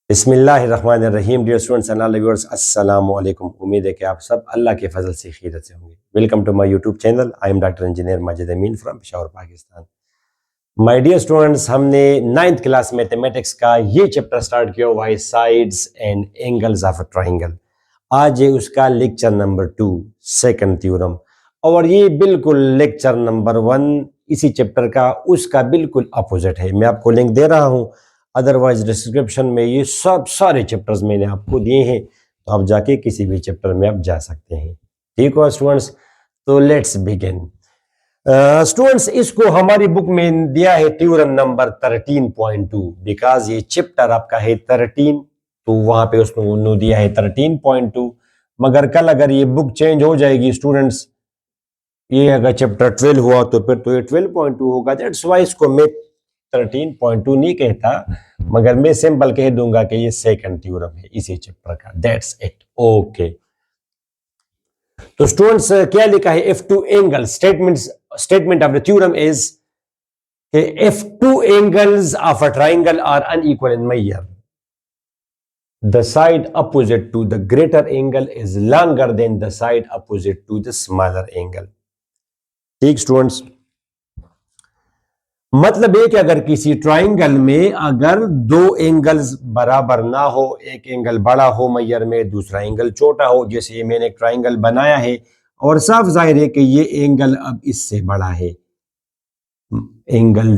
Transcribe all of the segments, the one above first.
बिस्मिल्लाहिर्रहमानिर्रहीम। Dear students and all viewers, अस्सलाम वालेकुम। उम्मीद है कि आप सब अल्लाह के फजल से खैरियत से होंगे। Welcome to my YouTube channel. I am doctor engineer Majid Amin from Peshawar, Pakistan. My dear students, हमने 9th क्लास मैथमेटिक्स का ये चैप्टर स्टार्ट किया हुआ है, sides and angles of a triangle. आज है उसका लेक्चर नंबर 2, सेकंड थ्योरम, और ये बिल्कुल लेक्चर नंबर 1 इसी चैप्टर का उसका बिल्कुल अपोजिट है। मैं आपको लिंक दे रहा हूँ, अदरवाइज डिस्क्रिप्शन में ये सब सारे चैप्टर्स मैंने आपको दिए हैं, तो आप जाके किसी भी चैप्टर में आप जा सकते हैं। ठीक हो स्टूडेंट्स, तो लेट्स बिगिन। स्टूडेंट्स, इसको हमारी बुक में दिया है थ्योरम नंबर 13.2, बिकॉज ये चैप्टर आपका है 13, तो वहां पे उसने दिया है 13.2। मगर कल अगर ये बुक चेंज हो जाएगी स्टूडेंट्स, ये अगर चैप्टर 12 हुआ तो फिर तो ये 12.2 होगा। दैट्स वाई इसको मैं 13.2 नहीं कहता, मगर मैं सिंपल कह दूंगा कि ये सेकंड थ्योरम है इसी चैप्टर का। That's it, okay. तो स्टूडेंट्स, क्या लिखा है? If two angle statement of the theorem is if two angles of a triangle are unequal in measure, the side opposite to the greater angle is longer than the side opposite to the smaller angle। ठीक students, मतलब है कि अगर किसी triangle में अगर दो angles बराबर ना हो, एक एंगल बड़ा हो मैयर में, दूसरा एंगल छोटा हो, जैसे ये मैंने एक ट्राइंगल बनाया है और साफ जाहिर है कि ये एंगल अब इससे बड़ा है, angle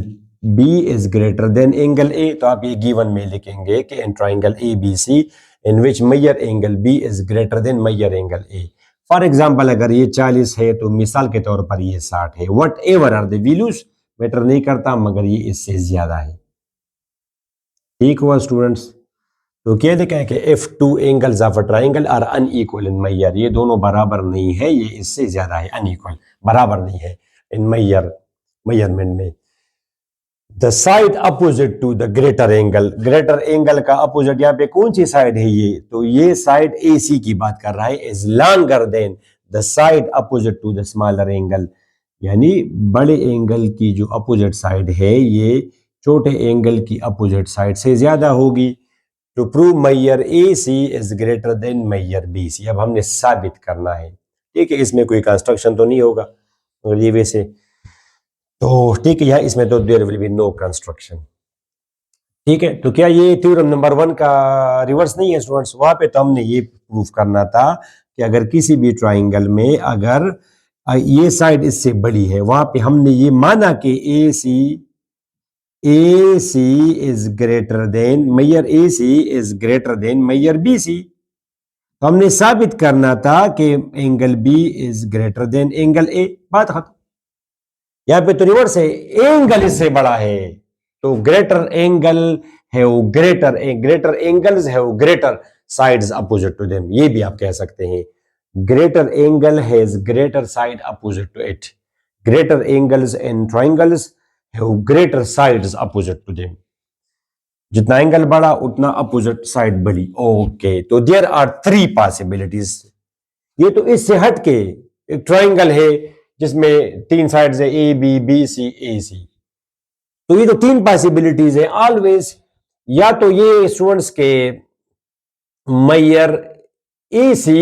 B is greater than angle A, तो आप ये गिवन में लिखेंगे कि in triangle ABC in which measure angle B is greater than measure angle A। For example, अगर ये 40 है तो मिसाल के तौर पर ये 60 है। Whatever are the values, matter नहीं करता, मगर ये इससे ज्यादा है। ठीक हुआ स्टूडेंट्स? तो क्या लिखा है कि if two angles of a triangle are unequal in measure, ये दोनों बराबर नहीं है, ये इससे ज्यादा है, अनइक्वल बराबर नहीं है इन मेजरमेंट में। The side opposite to the greater angle का अपोजिट यहाँ पे कौन सी साइड है? ये तो ये साइड AC की बात कर रहा है, is longer than the side opposite to the smaller angle, यानी बड़े एंगल की जो अपोजिट साइड है ये छोटे एंगल की अपोजिट साइड से ज्यादा होगी। To prove measure AC is greater than measure BC, अब हमने साबित करना है। ठीक है, इसमें कोई कंस्ट्रक्शन तो नहीं होगा, और ये वैसे तो ठीक है, यहाँ इसमें तो there will be no construction. ठीक है, तो क्या ये थ्योरम नंबर 1 का रिवर्स नहीं है स्टूडेंट्स? वहां पे तो हमने ये प्रूफ करना था कि अगर किसी भी ट्राइंगल में अगर ये साइड इससे बड़ी है, वहां पे हमने ये माना कि AC is greater than measure AC is greater than measure BC, तो हमने साबित करना था कि angle B is greater than angle A। बात खत्म। यहाँ पे तो रिवर्स है, एंगल इससे बड़ा है, तो ग्रेटर एंगल है वो ग्रेटर एंगल्स है वो greater sides opposite to them, ये भी आप कह सकते हैं। Greater angle has greater side opposite to it, greater angles in triangles have greater sides opposite to them. जितना एंगल बड़ा उतना अपोजिट साइड बड़ी। ओके, तो देयर आर 3 पॉसिबिलिटीज। ये तो इससे हट के एक ट्राइंगल है जिसमें 3 साइड्स है, AB BC AC, तो ये तो 3 पॉसिबिलिटीज है ऑलवेज। या तो ये स्टूडेंट्स के measure AC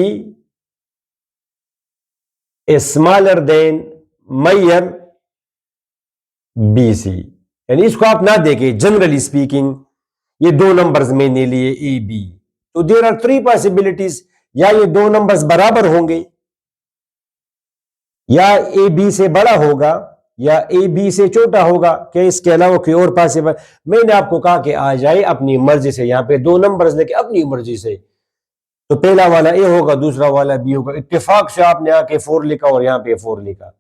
is smaller than measure BC, यानी इसको आप ना देखें, जनरली स्पीकिंग ये 2 नंबर्स मैंने लिए AB, तो देयर आर 3 पॉसिबिलिटीज। या ये 2 नंबर्स बराबर होंगे, या AB से बड़ा होगा, या AB से छोटा होगा। क्या इसके अलावा कोई और पॉसिबल? मैंने आपको कहा कि आ जाए अपनी मर्जी से, यहाँ पे 2 नंबर्स लेके अपनी मर्जी से, तो पहला वाला A होगा, दूसरा वाला B होगा। इत्तेफाक से आपने आके 4 लिखा और यहाँ पे 4 लिखा,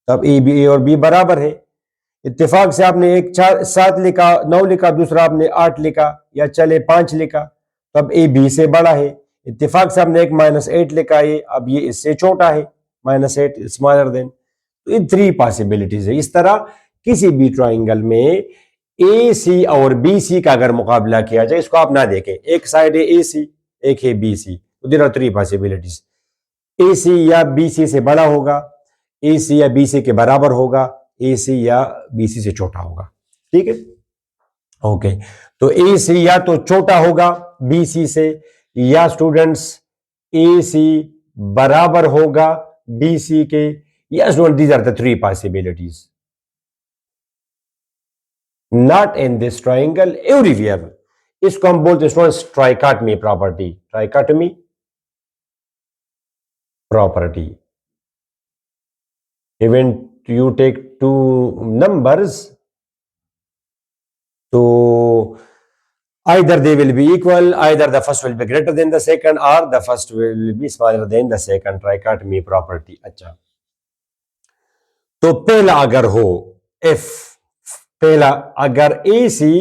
तब A और B बराबर है। इत्तेफाक से आपने एक 7 लिखा, 9 लिखा, दूसरा आपने 8 लिखा, या चले 5 लिखा, तब A B से बड़ा है। इत्तेफाक से आपने एक -8 लिखा है, अब ये इससे छोटा है, -8 स्मॉलर देन। तो ये 3 पॉसिबिलिटीज है। इस तरह किसी भी ट्राइंगल में AC और BC का अगर मुकाबला किया जाए, इसको आप ना देखें, एक साइड है AC, एक है BC, तो देयर आर 3 पॉसिबिलिटीज। AC या BC से बड़ा होगा, AC या BC के बराबर होगा, AC या BC से छोटा होगा। ठीक है, ओके। तो AC या तो छोटा होगा बी सी से, या स्टूडेंट्स ए सी बराबर होगा बी सी के, या student these are the three possibilities. Not in this triangle, everywhere. इसको हम बोलते हैं students trichotomy property, trichotomy property. Even you take two numbers, so either they will be equal, either the first will be greater than the second, or the first will be smaller than the second, trichotomy property। अच्छा, तो पहला अगर हो if, पहला अगर AC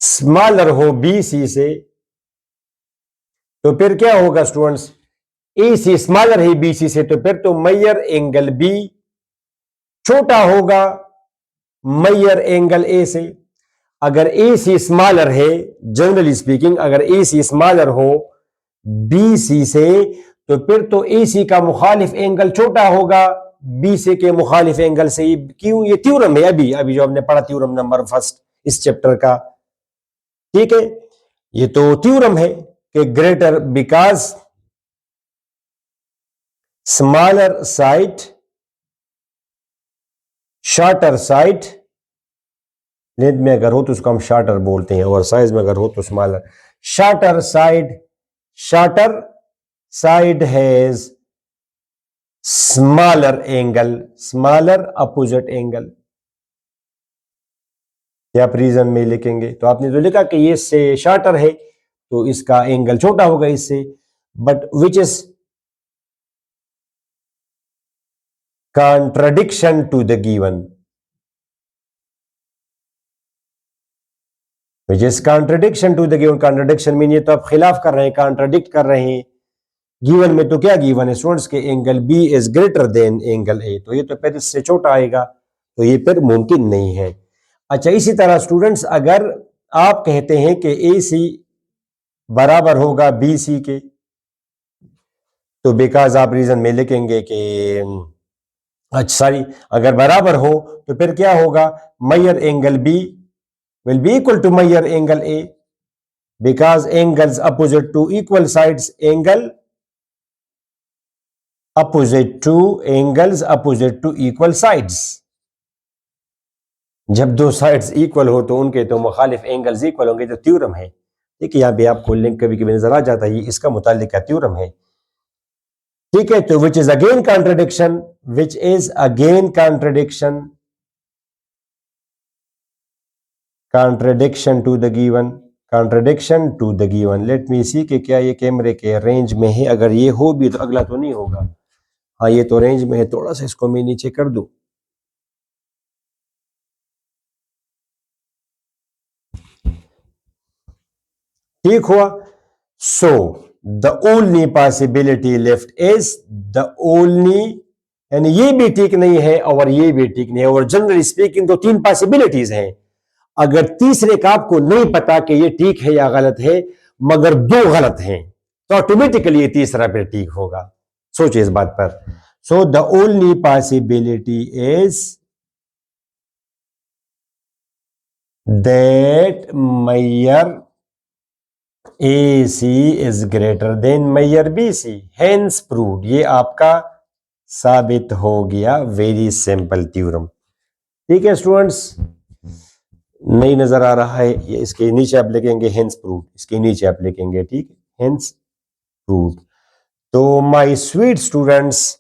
smaller हो BC से, तो फिर क्या होगा स्टूडेंट्स, AC स्मॉलर है BC से, तो फिर तो मैयर एंगल B छोटा होगा मैयर एंगल ए से। अगर ए सी स्मॉलर है, जनरली स्पीकिंग अगर ए सी स्मॉलर हो बी सी से, तो फिर तो ए सी का मुखालिफ एंगल छोटा होगा बी सी के मुखालिफ एंगल से। क्यों? ये थ्योरम है, अभी जो हमने पढ़ा थ्योरम नंबर फर्स्ट इस चैप्टर का, ठीक है। ये तो थ्योरम है कि greater because smaller side shorter side, length में अगर हो तो उसको हम शॉर्टर बोलते हैं, और साइज में अगर हो तो smaller. Shorter side has smaller angle, smaller opposite angle. या आप रीजन में लिखेंगे तो आपने तो लिखा कि ये इससे शॉर्टर है तो इसका एंगल छोटा होगा इससे, but which is contradiction to the given, which is contradiction to the given। contradiction mean ये तो आप खिलाफ कर रहे हैं, contradict कर रहे हैं। गिवन में तो क्या गिवन है स्टूडेंट्स के angle B is greater than angle A, तो ये तो फिर इससे छोटा आएगा, तो ये फिर मुमकिन नहीं है। अच्छा, इसी तरह स्टूडेंट्स अगर आप कहते हैं कि AC बराबर होगा BC के, तो बिकॉज आप रीजन में लिखेंगे कि अच्छा सॉरी, अगर बराबर हो तो फिर क्या होगा, measure angle B will be equal to measure angle A, because angles opposite to equal sides, angles opposite to equal sides। जब दो साइड्स इक्वल हो तो उनके तो मुखालिफ एंगल्स इक्वल होंगे, जो थ्योरम है। ठीक है, यहाँ पे आपको लिंक कभी कभी नजर आ जाता है, ये इसका मुतालिक का थ्योरम है। ठीक है, तो which is again contradiction, contradiction to the given। Let me see कि क्या ये कैमरे के रेंज में है। अगर ये हो भी तो अगला तो नहीं होगा। हाँ, ये तो रेंज में है, थोड़ा सा इसको मैं नीचे कर दूं। ठीक हुआ। सो the only possibility left is the only, यानी ये भी ठीक नहीं है और ये भी ठीक नहीं है, और जनरली स्पीकिंग तो तीन पॉसिबिलिटीज हैं। अगर तीसरे का आपको नहीं पता कि ये ठीक है या गलत है, मगर दो गलत हैं, तो ऑटोमेटिकली ये तीसरा फिर ठीक होगा। सोचिए इस बात पर। So the only possibility is that measure AC is greater than measure BC, hence proved. ये आपका साबित हो गया, वेरी सिंपल थ्योरम। ठीक है स्टूडेंट्स, नहीं नजर आ रहा है, ये इसके नीचे आप लिखेंगे हेंस प्रूव्ड, इसके नीचे आप लिखेंगे, ठीक है, हेंस प्रूव्ड। तो my sweet students,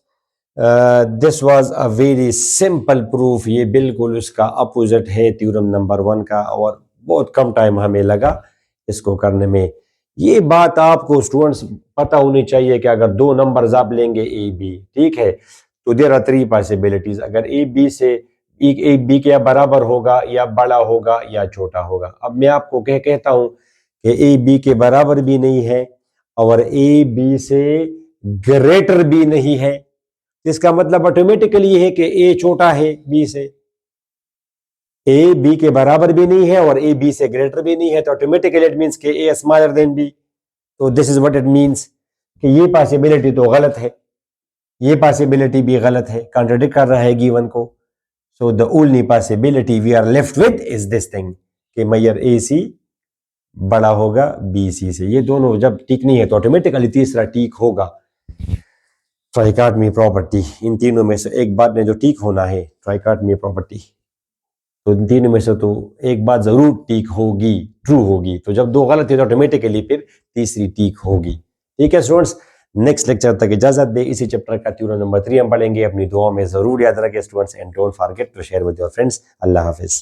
this was a very simple proof. ये बिल्कुल उसका अपोजिट है थ्योरम नंबर 1 का, और बहुत कम टाइम हमें लगा इसको करने में। ये बात आपको स्टूडेंट्स पता होनी चाहिए कि अगर दो नंबर्स आप लेंगे ए बी, ठीक है, तो देयर आर थ्री पॉसिबिलिटीज। अगर ए बी से ए बी के बराबर होगा या बड़ा होगा या छोटा होगा। अब मैं आपको कहता हूं कि ए बी के बराबर भी नहीं है और ए बी से ग्रेटर भी नहीं है, इसका मतलब ऑटोमेटिकली ये है कि ए छोटा है बी से। ए बी के बराबर भी नहीं है और ए बी से ग्रेटर भी नहीं है, तो ऑटोमेटिकली इट मींस कि ए स्मॉलर देन बी। तो this is what it means कि ये पॉसिबिलिटी तो गलत है, ये पॉसिबिलिटी भी गलत है, कॉन्ट्रडिक्ट कर रहा है गिवन को। So the only possibility we are left with is this thing, कि मैयर ए सी बड़ा होगा बी सी से। ये दोनों जब टिक नहीं है तो ऑटोमेटिकली तीसरा टिक होगा। ट्राइकाटमी प्रॉपर्टी, इन तीनों में से एक बात ने जो टिक होना है ट्राइकाटमी प्रॉपर्टी, तो इन तीनों में से तो एक बात जरूर टिक होगी, ट्रू होगी। तो जब दो गलत है तो ऑटोमेटिकली फिर तीसरी टिक होगी। ठीक है स्टूडेंट्स, नेक्स्ट लेक्चर तक इजाजत दे। इसी चैप्टर का थ्योरम नंबर 3 हम पढ़ेंगे। अपनी दुआ में जरूर याद रखें students, and don't forget to share with your friends. अल्लाह हाफिज।